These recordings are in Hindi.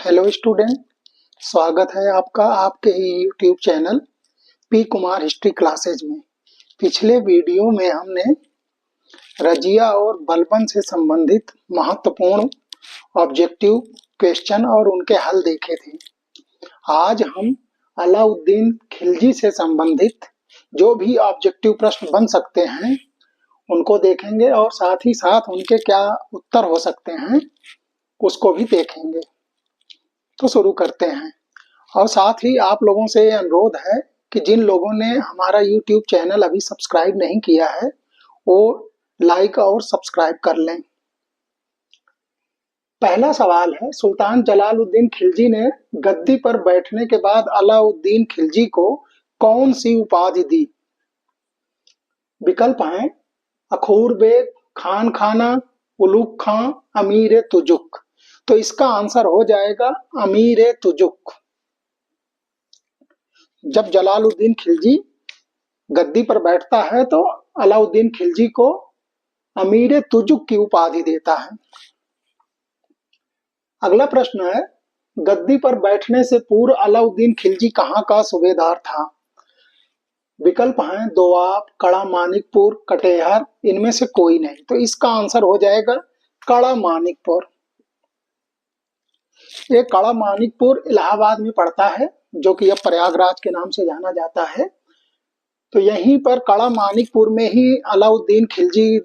हेलो स्टूडेंट, स्वागत है आपका आपके ही YouTube channel P Kumar history classes में। पिछले वीडियो में हमने रजिया और बलबन से संबंधित महत्वपूर्ण ऑब्जेक्टिव क्वेश्चन और उनके हल देखे थे। आज हम अलाउद्दीन खिलजी से संबंधित जो भी ऑब्जेक्टिव प्रश्न बन सकते हैं उनको देखेंगे और साथ ही साथ उनके क्या उत्तर हो सकते हैं उसको भी देखेंगे। तो शुरू करते हैं। और साथ ही आप लोगों से अनुरोध है कि जिन लोगों ने हमारा YouTube चैनल अभी सब्सक्राइब नहीं किया है वो लाइक और सब्सक्राइब कर लें। पहला सवाल है, सुल्तान जलालुद्दीन खिलजी ने गद्दी पर बैठने के बाद अलाउद्दीन खिलजी को कौन सी उपाधि दी? विकल्प हैं अखूर बेग, खान खाना, उलूग खां, अमीर तुजुक। तो इसका आंसर हो जाएगा अमीर तुजुक। जब जलालुद्दीन खिलजी गद्दी पर बैठता है तो अलाउद्दीन खिलजी को अमीर तुजुक की उपाधि देता है। अगला प्रश्न है, गद्दी पर बैठने से पूर्व अलाउद्दीन खिलजी कहाँ का सूबेदार था? विकल्प हैं दोआब, कड़ा मानिकपुर, कटेहर, इनमें से कोई नहीं। तो इसका आंसर हो जाएगा कड़ा मानिकपुर। ये कड़ा मानिकपुर इलाहाबाद में पड़ता है, जो कि अब प्रयागराज के नाम से जाना जाता है। तो यहीं पर कड़ा मानिकपुर में ही अलाउद्दीन खिलजी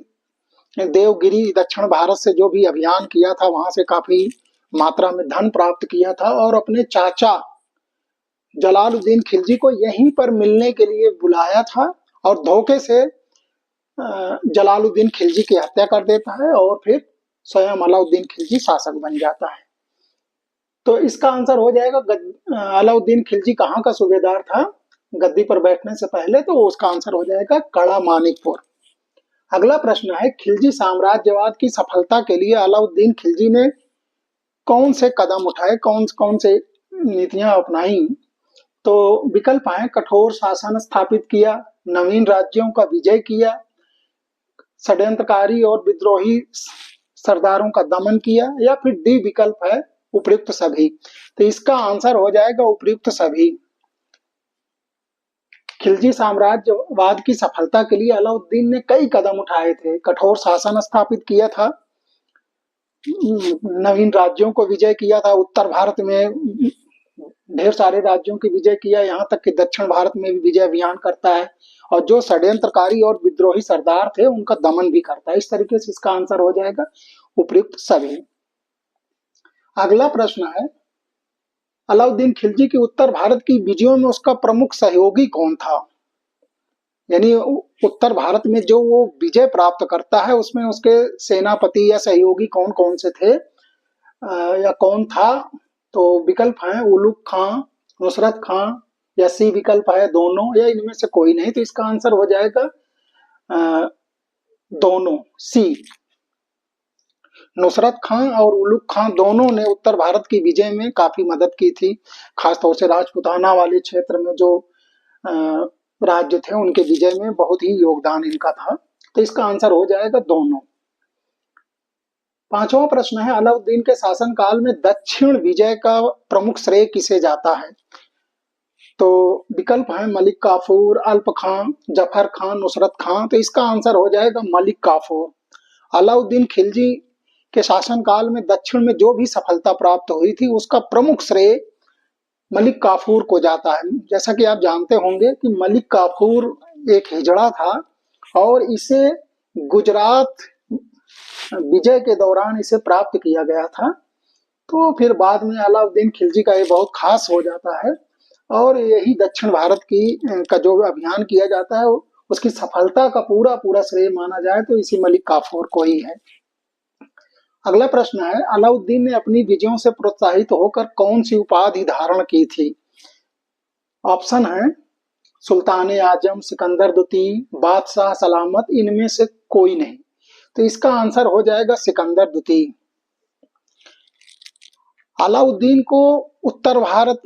देवगिरी दक्षिण भारत से जो भी अभियान किया था वहां से काफी मात्रा में धन प्राप्त किया था और अपने चाचा जलालुद्दीन खिलजी को यहीं पर मिलने के लिए बुलाया था और धोखे से जलालुद्दीन खिलजी की हत्या कर देता है और फिर स्वयं अलाउद्दीन खिलजी शासक बन जाता है। तो इसका आंसर हो जाएगा अलाउद्दीन खिलजी कहाँ का सूबेदार था गद्दी पर बैठने से पहले? तो उसका आंसर हो जाएगा कड़ा मानिकपुर। अगला प्रश्न है, खिलजी साम्राज्यवाद की सफलता के लिए अलाउद्दीन खिलजी ने कौन से कदम उठाए, कौन से नीतियां अपनाई? तो विकल्प है कठोर शासन स्थापित किया, नवीन राज्यों का विजय किया, षड्यंत्रकारी और विद्रोही सरदारों का दमन किया, या फिर डी विकल्प है उपयुक्त सभी। तो इसका आंसर हो जाएगा उपयुक्त सभी। खिलजी साम्राज्यवाद की सफलता के लिए अलाउद्दीन ने कई कदम उठाए थे। कठोर शासन स्थापित किया था, नवीन राज्यों को विजय किया था, उत्तर भारत में ढेर सारे राज्यों की विजय किया, यहाँ तक कि दक्षिण भारत में भी विजय अभियान करता है, और जो षड्यंत्रकारी और विद्रोही सरदार थे उनका दमन भी करता है। इस तरीके से इसका आंसर हो जाएगा उपयुक्त सभी। अगला प्रश्न है, अलाउद्दीन खिलजी की उत्तर भारत की विजयों में उसका प्रमुख सहयोगी कौन था? यानी उत्तर भारत में जो वो विजय प्राप्त करता है उसमें उसके सेनापति या सहयोगी कौन कौन से थे या कौन था? तो विकल्प है उलूग खां, नुसरत खां, या सी विकल्प है दोनों, या इनमें से कोई नहीं। तो इसका आंसर हो जाएगा दोनों, सी। नुसरत खां और उलूग खां दोनों ने उत्तर भारत की विजय में काफी मदद की थी, खासतौर से राजपूताना वाले क्षेत्र में जो राज्य थे उनके विजय में बहुत ही योगदान इनका था। तो इसका आंसर हो जाएगा दोनों। पांचवा प्रश्न है, अलाउद्दीन के शासनकाल में दक्षिण विजय का प्रमुख श्रेय किसे जाता है? तो विकल्प है मलिक काफूर, अल्प खां, जफर खान, नुसरत खां। तो इसका आंसर हो जाएगा मलिक काफूर। अलाउद्दीन खिलजी के शासनकाल में दक्षिण में जो भी सफलता प्राप्त हुई थी उसका प्रमुख श्रेय मलिक काफूर को जाता है। जैसा कि आप जानते होंगे कि मलिक काफूर एक हिजड़ा था और इसे गुजरात विजय के दौरान इसे प्राप्त किया गया था। तो फिर बाद में अलाउद्दीन खिलजी का ये बहुत खास हो जाता है और यही दक्षिण भारत का जो अभियान किया जाता है उसकी सफलता का पूरा श्रेय माना जाए तो इसी मलिक काफूर को ही है। अगला प्रश्न है, अलाउद्दीन ने अपनी विजयों से प्रोत्साहित होकर कौन सी उपाधि धारण की थी? ऑप्शन है सुल्तान आजम, सिकंदर द्वितीय, बादशाह सलामत, इनमें से कोई नहीं। तो इसका आंसर हो जाएगा सिकंदर द्वितीय। अलाउद्दीन को उत्तर भारत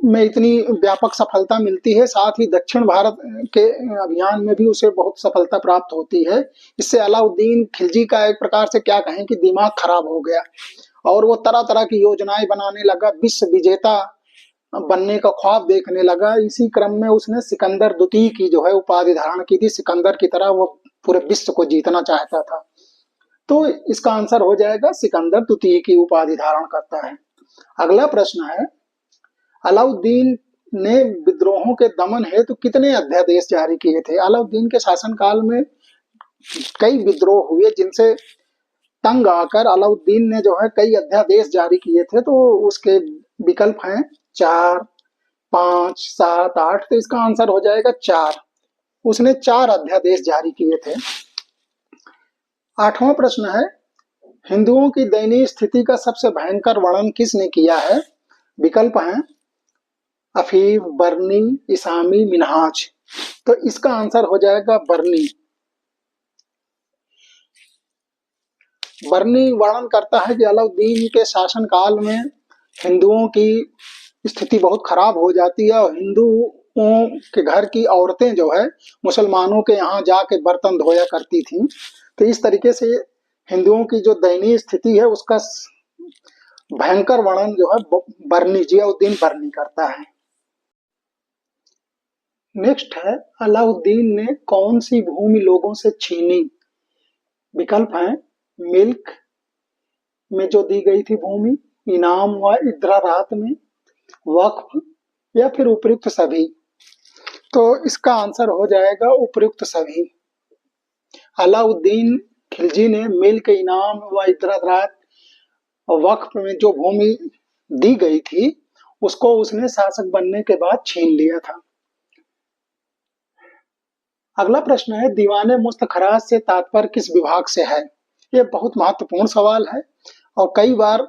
में इतनी व्यापक सफलता मिलती है, साथ ही दक्षिण भारत के अभियान में भी उसे बहुत सफलता प्राप्त होती है। इससे अलाउद्दीन खिलजी का एक प्रकार से क्या कहें कि दिमाग खराब हो गया और वो तरह तरह की योजनाएं बनाने लगा, विश्व विजेता बनने का ख्वाब देखने लगा। इसी क्रम में उसने सिकंदर द्वितीय की जो है उपाधि धारण की थी। सिकंदर की तरह वो पूरे विश्व को जीतना चाहता था। तो इसका आंसर हो जाएगा सिकंदर द्वितीय की उपाधि धारण करता है। अगला प्रश्न है, अलाउद्दीन ने विद्रोहों के दमन हेतु कितने अध्यादेश जारी किए थे? अलाउद्दीन के शासनकाल में कई विद्रोह हुए जिनसे तंग आकर अलाउद्दीन ने जो है कई अध्यादेश जारी किए थे। तो उसके विकल्प हैं 4, 5, 7, 8। तो इसका आंसर हो जाएगा 4। उसने 4 अध्यादेश जारी किए थे। 8वां प्रश्न है, हिंदुओं की दयनीय स्थिति का सबसे भयंकर वर्णन किसने किया है? विकल्प हैं अफीफ, बरनी, इसामी, मिन्हाज। तो इसका आंसर हो जाएगा बरनी। बरनी वर्णन करता है कि अलाउद्दीन के शासनकाल में हिंदुओं की स्थिति बहुत खराब हो जाती है और हिंदुओं के घर की औरतें जो है मुसलमानों के यहाँ जाके बर्तन धोया करती थीं। तो इस तरीके से हिंदुओं की जो दयनीय स्थिति है उसका भयंकर वर्णन जो है बरनी, जियाउद्दीन बरनी करता है। नेक्स्ट है, अलाउद्दीन ने कौन सी भूमि लोगों से छीनी? विकल्प हैं मिल्क में जो दी गई थी भूमि, इनाम व इद्रारात में, वक्फ, या फिर उपयुक्त सभी। तो इसका आंसर हो जाएगा उपयुक्त सभी। अलाउद्दीन खिलजी ने मिल्क, इनाम व इद्रारात और वक्फ में जो भूमि दी गई थी उसको उसने शासक बनने के बाद छीन लिया था। अगला प्रश्न है, दीवाने मुस्तखराज से तात्पर्य किस विभाग से है? ये बहुत महत्वपूर्ण सवाल है और कई बार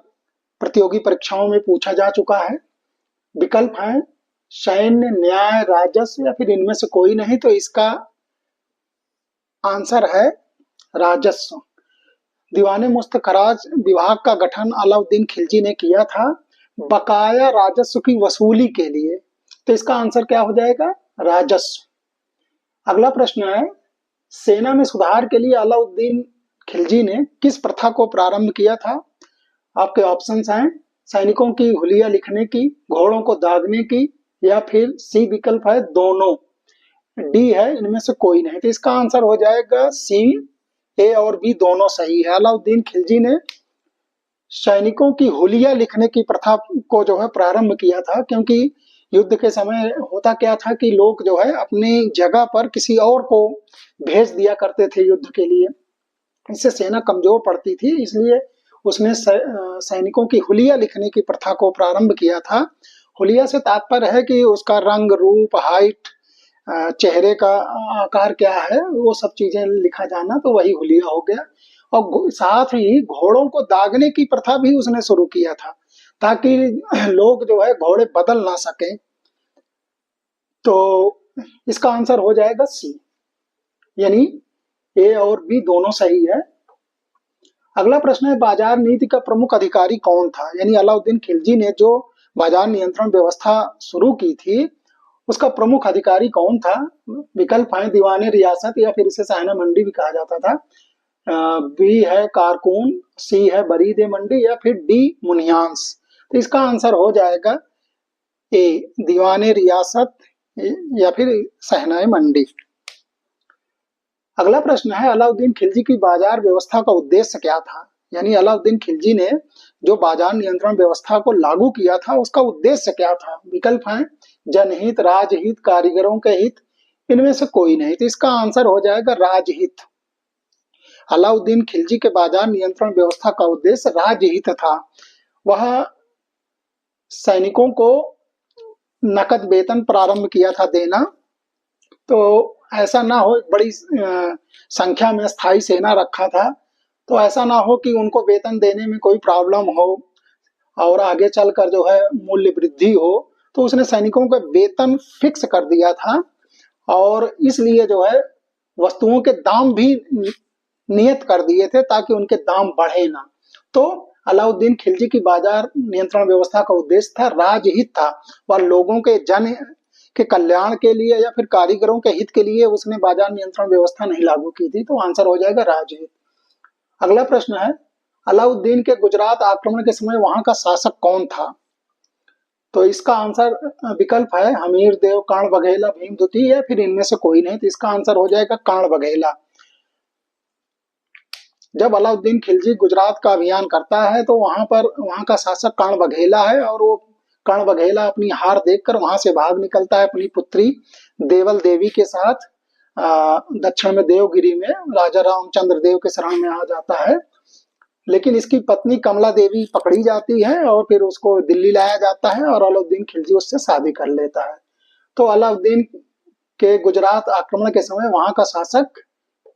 प्रतियोगी परीक्षाओं में पूछा जा चुका है। विकल्प हैं सैन्य, न्याय, राजस्व, या फिर इनमें से कोई नहीं। तो इसका आंसर है राजस्व। दीवाने मुस्तखराज विभाग का गठन अलाउद्दीन खिलजी ने किया था बकाया राजस्व की वसूली के लिए। तो इसका आंसर क्या हो जाएगा? राजस्व। अगला प्रश्न है, सेना में सुधार के लिए अलाउद्दीन खिलजी ने किस प्रथा को प्रारंभ किया था? आपके ऑप्शंस हैं सैनिकों की हुलिया लिखने की, घोड़ों को दागने की, या फिर सी विकल्प है दोनों, डी है इनमें से कोई नहीं। तो इसका आंसर हो जाएगा सी, ए और बी दोनों सही है। अलाउद्दीन खिलजी ने सैनिकों की हुलिया लिखने की प्रथा को जो है प्रारंभ किया था, क्योंकि युद्ध के समय होता क्या था कि लोग जो है अपनी जगह पर किसी और को भेज दिया करते थे युद्ध के लिए। इससे सेना कमजोर पड़ती थी, इसलिए उसने सैनिकों की हुलिया लिखने की प्रथा को प्रारंभ किया था। हुलिया से तात्पर्य है कि उसका रंग, रूप, हाइट, चेहरे का आकार क्या है, वो सब चीजें लिखा जाना, तो वही हुलिया हो गया। और साथ ही घोड़ों को दागने की प्रथा भी उसने शुरू किया था ताकि लोग जो है घोड़े बदल ना सकें। तो इसका आंसर हो जाएगा सी, यानी ए और बी दोनों सही है। अगला प्रश्न है, बाजार नीति का प्रमुख अधिकारी कौन था? यानी अलाउद्दीन खिलजी ने जो बाजार नियंत्रण व्यवस्था शुरू की थी उसका प्रमुख अधिकारी कौन था? विकल्प है दीवाने रियासत, या फिर इसे सहना मंडी भी कहा जाता था, बी है कारकून, सी है बरीद मंडी, या फिर डी मुनियांस। तो इसका आंसर हो जाएगा ए, दीवाने रियासत या फिर सहनाए मंडी। अगला प्रश्न है, अलाउद्दीन खिलजी की बाजार व्यवस्था का उद्देश्य क्या था? यानी अलाउद्दीन खिलजी ने जो बाजार नियंत्रण व्यवस्था को लागू किया था उसका उद्देश्य क्या था? विकल्प हैं जनहित, राजहित, कारीगरों के हित, इनमें से कोई नहीं। तो इसका आंसर हो जाएगा राजहित। अलाउद्दीन खिलजी के बाजार नियंत्रण व्यवस्था का उद्देश्य राजहित था। वह सैनिकों को नकद वेतन प्रारंभ किया था देना, तो ऐसा ना हो, बड़ी संख्या में स्थायी सेना रखा था, तो ऐसा ना हो कि उनको वेतन देने में कोई प्रॉब्लम हो और आगे चलकर जो है मूल्य वृद्धि हो। तो उसने सैनिकों का वेतन फिक्स कर दिया था और इसलिए जो है वस्तुओं के दाम भी नियत कर दिए थे ताकि उनके दाम बढ़े ना। तो अलाउद्दीन खिलजी की बाजार नियंत्रण व्यवस्था का उद्देश्य था राजहित था, वह लोगों के जन के कल्याण के लिए या फिर कारीगरों के हित के लिए उसने बाजार नियंत्रण व्यवस्था नहीं लागू की थी। तो आंसर हो जाएगा राजहित। अगला प्रश्न है, अलाउद्दीन के गुजरात आक्रमण के समय वहां का शासक कौन था? तो इसका आंसर विकल्प है हमीर देव, कर्ण बघेला, भीम द्वितीय या फिर इनमें से कोई नहीं। तो इसका आंसर हो जाएगा कर्ण बघेला। जब अलाउद्दीन खिलजी गुजरात का अभियान करता है तो वहां का शासक कर्ण बघेला है, और वो कर्ण बघेला अपनी हार देखकर वहां से भाग निकलता है अपनी पुत्री देवल देवी के साथ। दक्षिण में देवगिरी में राजा रामचंद्र देव के शरण में आ जाता है, लेकिन इसकी पत्नी कमला देवी पकड़ी जाती है और फिर उसको दिल्ली लाया जाता है और अलाउद्दीन खिलजी उससे शादी कर लेता है। तो अलाउद्दीन के गुजरात आक्रमण के समय वहां का शासक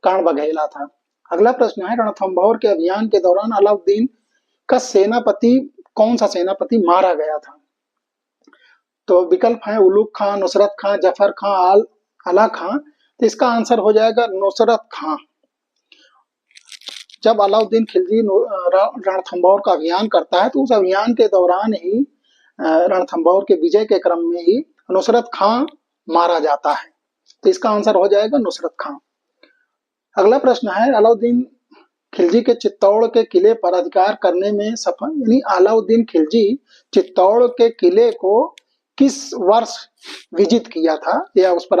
कर्ण बघेला था। अगला प्रश्न है, रणथंभौर के अभियान के दौरान अलाउद्दीन का सेनापति कौन सा सेनापति मारा गया था? तो विकल्प है उलूग खां, नुसरत खां, जफर खां, अला खां। तो इसका आंसर हो जाएगा नुसरत खां। जब अलाउद्दीन खिलजी रणथंभौर का अभियान करता है तो उस अभियान के दौरान ही रणथंभौर के विजय के क्रम में ही नुसरत खां मारा जाता है। तो इसका आंसर हो जाएगा नुसरत खां। अगला प्रश्न है, अलाउद्दीन खिलजी के चित्तौड़ के किले पर अधिकार करने में सफल, यानी अलाउद्दीन खिलजी चित्तौड़ के किले को किस वर्ष विजित किया था या उस पर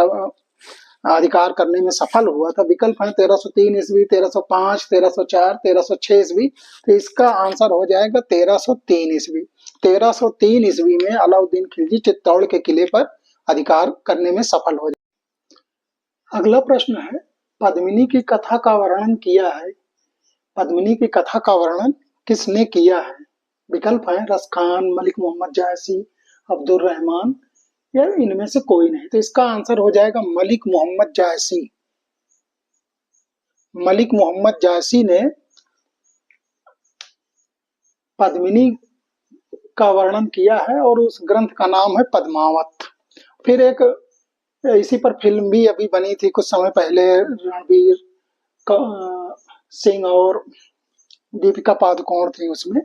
अधिकार करने में सफल हुआ था? विकल्प है 1303 ईस्वी, 1305, 1304, 1306 ईस्वी। तो इसका आंसर हो जाएगा 1303 ईस्वी। 1303 ईस्वी में अलाउद्दीन खिलजी चित्तौड़ के किले पर अधिकार करने में सफल हो जाए। अगला प्रश्न है, पद्मिनी की कथा का वर्णन किया है, पद्मिनी की कथा का वर्णन किसने किया है? विकल्प है रस खान, मलिक मोहम्मद जायसी, अब्दुल रहमान या इनमें से कोई नहीं। तो इसका आंसर हो जाएगा मलिक मोहम्मद जायसी। मलिक मोहम्मद जायसी ने पद्मिनी का वर्णन किया है और उस ग्रंथ का नाम है पद्मावत। फिर एक इसी पर फिल्म भी अभी बनी थी कुछ समय पहले, रणवीर सिंह और दीपिका पादुकोण थी उसमें।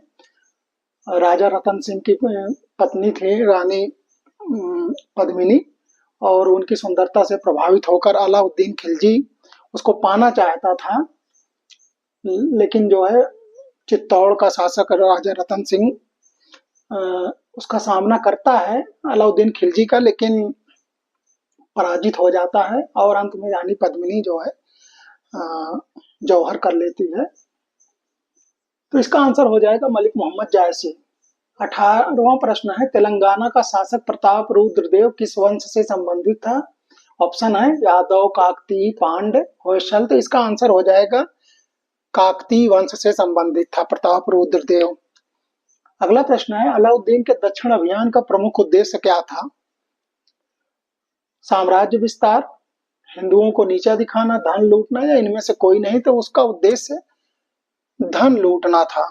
राजा रतन सिंह की पत्नी थी रानी पद्मिनी, और उनकी सुंदरता से प्रभावित होकर अलाउद्दीन खिलजी उसको पाना चाहता था, लेकिन जो है चित्तौड़ का शासक राजा रतन सिंह उसका सामना करता है अलाउद्दीन खिलजी का, लेकिन पराजित हो जाता है और अंत में रानी पद्मिनी जो है जौहर कर लेती है। तो इसका आंसर हो जाएगा मलिक मोहम्मद जायसी। 18वां प्रश्न है, तेलंगाना का शासक प्रताप रुद्रदेव किस वंश से संबंधित था? ऑप्शन है यादव, काकतीय, पांड्य, होयसल। तो इसका आंसर हो जाएगा काकतीय वंश से संबंधित था प्रताप रुद्रदेव। अगला प्रश्न है, अलाउद्दीन के दक्षिण अभियान का प्रमुख उद्देश्य क्या था? साम्राज्य विस्तार, हिंदुओं को नीचा दिखाना, धन लूटना या इनमें से कोई नहीं। तो उसका उद्देश्य धन लूटना था।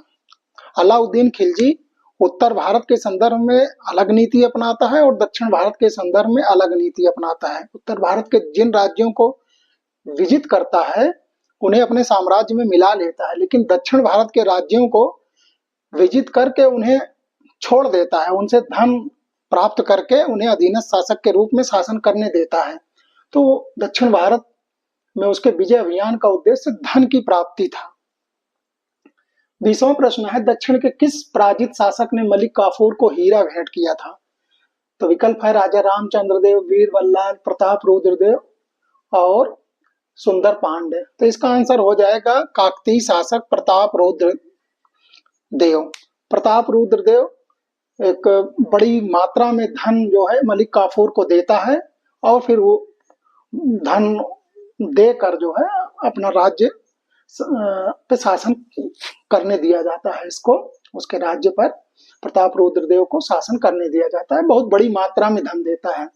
अलाउद्दीन खिलजी उत्तर भारत के संदर्भ में अलग नीति अपनाता है और दक्षिण भारत के संदर्भ में अलग नीति अपनाता है। उत्तर भारत के जिन राज्यों को विजित करता है उन्हें अपने साम्राज्य में मिला लेता है, लेकिन दक्षिण भारत के राज्यों को विजित करके उन्हें छोड़ देता है, उनसे धन प्राप्त करके उन्हें अधीनस्थ शासक के रूप में शासन करने देता है। तो दक्षिण भारत में उसके विजय अभियान का उद्देश्य धन की प्राप्ति था। 20वां प्रश्न है, दक्षिण के किस पराजित शासक ने मलिक काफूर को हीरा भेंट किया था? तो विकल्प है राजा रामचंद्र देव, वीर बल्लाल, प्रताप रुद्रदेव और सुंदर पांडे। तो इसका आंसर हो जाएगा काकतीय शासक प्रताप रुद्रदेव। प्रताप रुद्रदेव एक बड़ी मात्रा में धन जो है मलिक काफूर को देता है और फिर वो धन देकर जो है अपना राज्य पे शासन करने दिया जाता है। इसको उसके राज्य पर प्रताप रुद्रदेव को शासन करने दिया जाता है, बहुत बड़ी मात्रा में धन देता है।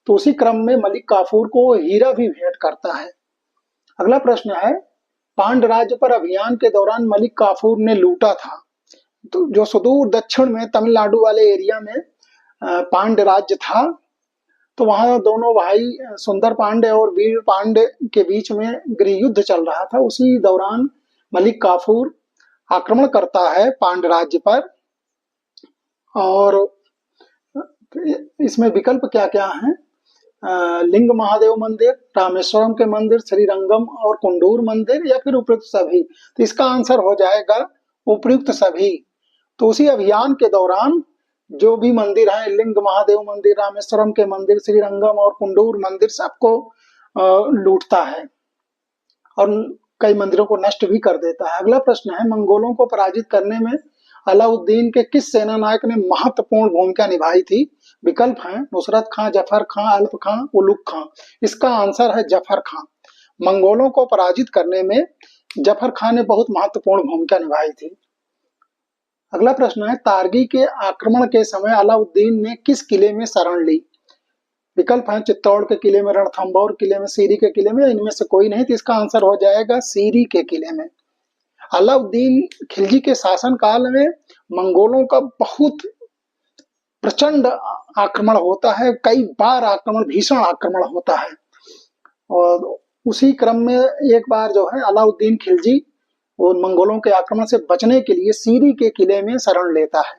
तो उसी क्रम में मलिक काफूर को हीरा भी भेंट करता है। अगला प्रश्न है, पांड्य राज्य पर अभियान के दौरान मलिक काफूर ने लूटा था, तो जो सुदूर दक्षिण में तमिलनाडु वाले एरिया में पांड्य राज्य था, तो वहां दोनों भाई सुंदर पांडे और वीर पांडे के बीच में गृह युद्ध चल रहा था। उसी दौरान मलिक काफूर आक्रमण करता है पांड्य राज्य पर। और इसमें विकल्प क्या क्या है? लिंग महादेव मंदिर, रामेश्वरम के मंदिर, श्रीरंगम और कुंडूर मंदिर या फिर उपरोक्त सभी। तो इसका आंसर हो जाएगा उपयुक्त सभी। तो उसी अभियान के दौरान जो भी मंदिर हैं, लिंग महादेव मंदिर, रामेश्वरम के मंदिर, श्रीरंगम और कुंडूर मंदिर, सबको लूटता है और कई मंदिरों को नष्ट भी कर देता है। अगला प्रश्न है, मंगोलों को पराजित करने में अलाउद्दीन के किस सेना नायक ने महत्वपूर्ण भूमिका निभाई थी? विकल्प हैं नुसरत खां, जफर खां, अल्प खां, उलुग खां। इसका आंसर है जफर खां। मंगोलों को पराजित करने में जफर खां ने बहुत महत्वपूर्ण भूमिका निभाई थी। अगला प्रश्न है, तारगी के आक्रमण के समय अलाउद्दीन ने किस किले में शरण ली? विकल्प है चित्तौड़ के किले में, रणथंभौर किले में, सीरी के किले में, इनमें से कोई नहीं। तो इसका आंसर हो जाएगा सीरी के किले में। अलाउद्दीन खिलजी के शासन काल में मंगोलों का बहुत प्रचंड आक्रमण होता है, कई बार आक्रमण, भीषण आक्रमण होता है। और उसी क्रम में एक बार जो है अलाउद्दीन खिलजी वो मंगोलों के आक्रमण से बचने के लिए सीरी के किले में शरण लेता है।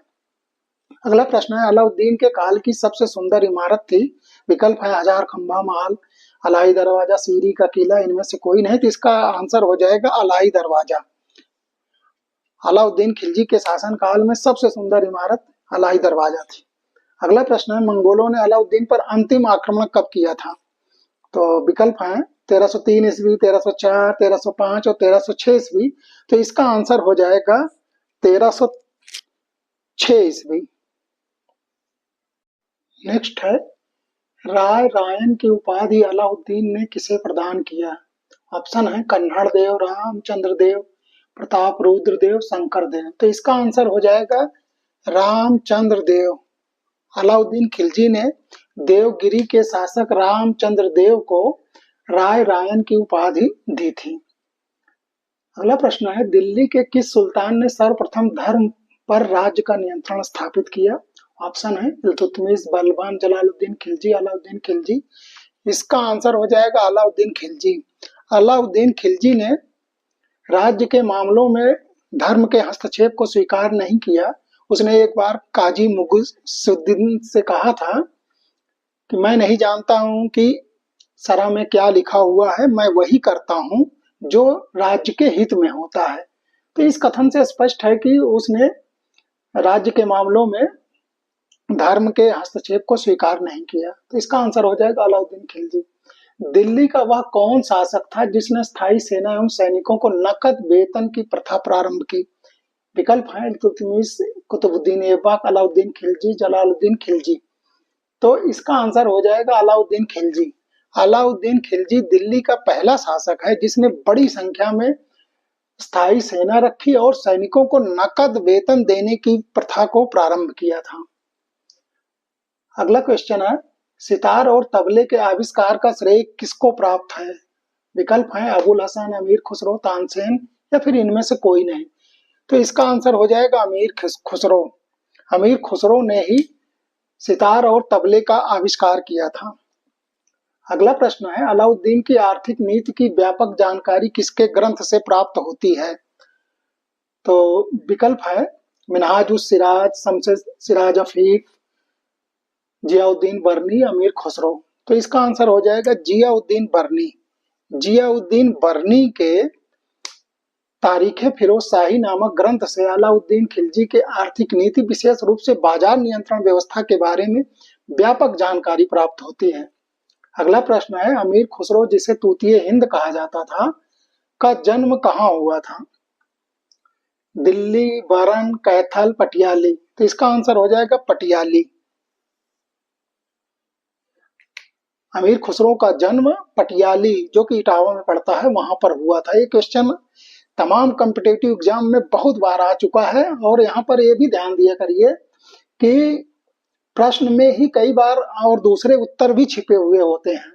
अगला प्रश्न है, अलाउद्दीन के काल की सबसे सुंदर इमारत थी? विकल्प है हजार खंबा महल, अलाई दरवाजा, सीरी का किला, इनमें से कोई नहीं। तो इसका आंसर हो जाएगा अलाई दरवाजा। अलाउद्दीन खिलजी के शासन काल में सबसे सुंदर इमारत अलाई दरवाजा थी। अगला प्रश्न है, मंगोलों ने अलाउद्दीन पर अंतिम आक्रमण कब किया था? तो विकल्प है 1303 ईस्वी, 1304, 1305 और 1306 ईस्वी। तो इसका आंसर हो जाएगा 1306 ईस्वी। नेक्स्ट है, राय रायन की उपाधि अलाउद्दीन ने किसे प्रदान किया? ऑप्शन है कन्हड़ देव, रामचंद्र देव, प्रताप रुद्र देव, शंकर देव। तो इसका आंसर हो जाएगा रामचंद्र देव। अलाउद्दीन खिलजी ने देवगिरी के शासक रामचंद्र देव को राय रायन की उपाधि दी थी। अगला प्रश्न है, दिल्ली के किस सुल्तान ने सर्वप्रथम धर्म पर राज्य का नियंत्रण स्थापित किया? ऑप्शन है इल्तुतमिश, बलबन, जलालुद्दीन खिलजी, अलाउद्दीन खिलजी। इसका आंसर हो जाएगा अलाउद्दीन खिलजी। अलाउद्दीन खिलजी ने राज्य के मामलों में धर्म के हस्तक्षेप को स्वीकार नहीं किया। उसने एक बार काजी मुगुसुद्दीन से कहा था कि मैं नहीं जानता हूं कि सरा में क्या लिखा हुआ है, मैं वही करता हूं जो राज्य के हित में होता है। तो इस कथन से स्पष्ट है कि उसने राज्य के मामलों में धर्म के हस्तक्षेप को स्वीकार नहीं किया। तो इसका आंसर हो जाएगा अलाउद्दीन खिलजी। दिल्ली का वह कौन शासक था जिसने स्थायी सेना एवं सैनिकों को नकद वेतन की प्रथा प्रारंभ की? विकल्प है इल्तुतमिश, कुतुबुद्दीन ऐबक, अलाउद्दीन खिलजी, जलालुद्दीन खिलजी। तो इसका आंसर हो जाएगा अलाउद्दीन खिलजी। अलाउद्दीन खिलजी दिल्ली का पहला शासक है जिसने बड़ी संख्या में स्थायी सेना रखी और सैनिकों को नकद वेतन देने की प्रथा को प्रारंभ किया था। अगला क्वेश्चन है, सितार और तबले के आविष्कार का श्रेय किसको प्राप्त है? विकल्प है अबुल हसन, अमीर खुसरो, तानसेन या फिर इनमें से कोई नहीं। तो इसका आंसर हो जाएगा अमीर खुसरो। अमीर खुसरो ने ही सितार और तबले का आविष्कार किया था। अगला प्रश्न है, अलाउद्दीन की आर्थिक नीति की व्यापक जानकारी किसके ग्रंथ से प्राप्त होती है? तो विकल्प है मिनहाजुस सिराज, शम्स सिराज अफीफ, जियाउद्दीन बर्नी, अमीर खुसरो। तो इसका आंसर हो जाएगा जियाउद्दीन बर्नी। जियाउद्दीन बर्नी के तारीखे फिरोज शाही नामक ग्रंथ से अलाउद्दीन खिलजी के आर्थिक नीति, विशेष रूप से बाजार नियंत्रण व्यवस्था के बारे में व्यापक जानकारी प्राप्त होती है। अगला प्रश्न है, अमीर खुसरो जिसे तूतिए हिंद कहा जाता था का जन्म कहाँ हुआ था? दिल्ली, बरन, कैथल, पटियाली। तो इसका आंसर हो जाएगा पटियाली। अमीर खुसरो का जन्म पटियाली, जो कि इटावा में पड़ता है, वहां पर हुआ था। ये क्वेश्चन तमाम कॉम्पिटिटिव एग्जाम में बहुत बार आ चुका है और यहाँ पर ये भी ध्यान दिया करिए कि प्रश्न में ही कई बार और दूसरे उत्तर भी छिपे हुए होते हैं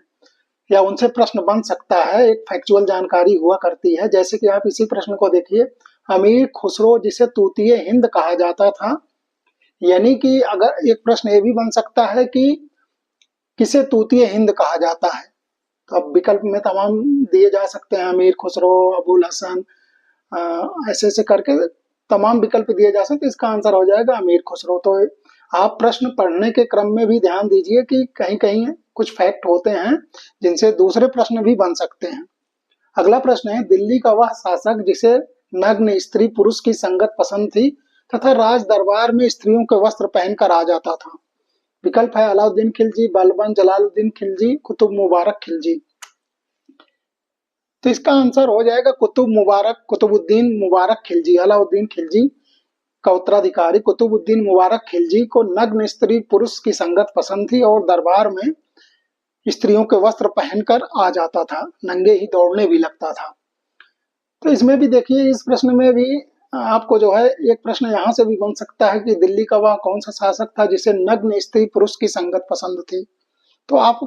या उनसे प्रश्न बन सकता है, एक फैक्चुअल जानकारी हुआ करती है। जैसे कि आप इसी प्रश्न को देखिए, अमीर खुसरो जिसे तूतिए हिंद कहा जाता था, यानी कि अगर एक प्रश्न ये भी बन सकता है कि किसे तूतिए हिंद कहा जाता है। तो अब विकल्प में तमाम दिए जा सकते हैं, अमीर खुसरो, अबुल हसन, ऐसे ऐसे करके तमाम विकल्प दिए जा सकते हैं। इसका आंसर हो जाएगा अमीर खुसरो। तो आप प्रश्न पढ़ने के क्रम में भी ध्यान दीजिए कि कहीं कहीं कुछ फैक्ट होते हैं जिनसे दूसरे प्रश्न भी बन सकते हैं। अगला प्रश्न है, दिल्ली का वह शासक जिसे नग्न स्त्री पुरुष की संगत पसंद थी तथा राज दरबार में स्त्रियों के वस्त्र पहनकर आ जाता था। विकल्प है अलाउद्दीन खिलजी, बलबन, जलालुद्दीन खिलजी, कुतुब मुबारक खिलजी। तो इसका आंसर हो जाएगा कुतुबुद्दीन मुबारक खिलजी। अलाउद्दीन खिलजी का उत्तराधिकारी कुतुबुद्दीन मुबारक खिलजी को नग्न स्त्री पुरुष की संगत पसंद थी और दरबार में स्त्रियों के वस्त्र पहनकर आ जाता था, नंगे ही दौड़ने भी लगता था। तो इसमें भी देखिए, इस प्रश्न में भी आपको जो है एक प्रश्न यहाँ से भी बन सकता है कि दिल्ली का वह कौन सा शासक था जिसे नग्न स्त्री पुरुष की संगत पसंद थी। तो आप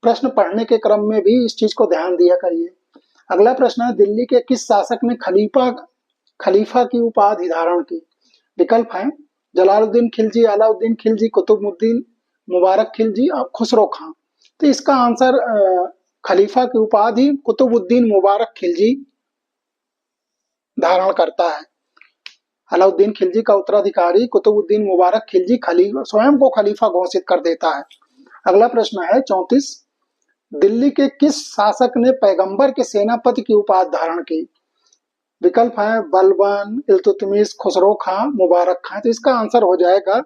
प्रश्न पढ़ने के क्रम में भी इस चीज को ध्यान दिया करिए। अगला प्रश्न है, दिल्ली के किस शासक ने खलीफा की उपाधि धारण की? विकल्प है जलालुद्दीन खिलजी, अलाउद्दीन खिलजी, कुतुबुद्दीन मुबारक खिलजी और खुसरो खां। तो इसका आंसर खलीफा की उपाधि कुतुबुद्दीन मुबारक खिलजी धारण करता है। अलाउद्दीन खिलजी का उत्तराधिकारी कुतुबुद्दीन मुबारक खिलजी स्वयं को खलीफा घोषित कर देता है। अगला प्रश्न है 34, दिल्ली के किस शासक ने पैगंबर के सेनापति की उपाधि धारण की? विकल्प है बलबन, इल्तुतमिश, खुसरो खां, मुबारक खां। तो इसका आंसर हो जाएगा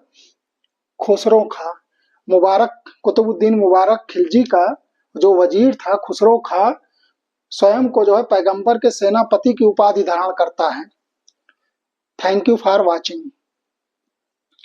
खुसरो खां। कुतुबुद्दीन मुबारक खिलजी का जो वजीर था खुसरो खां स्वयं को जो है पैगंबर के सेनापति की उपाधि धारण करता है। Thank you for watching.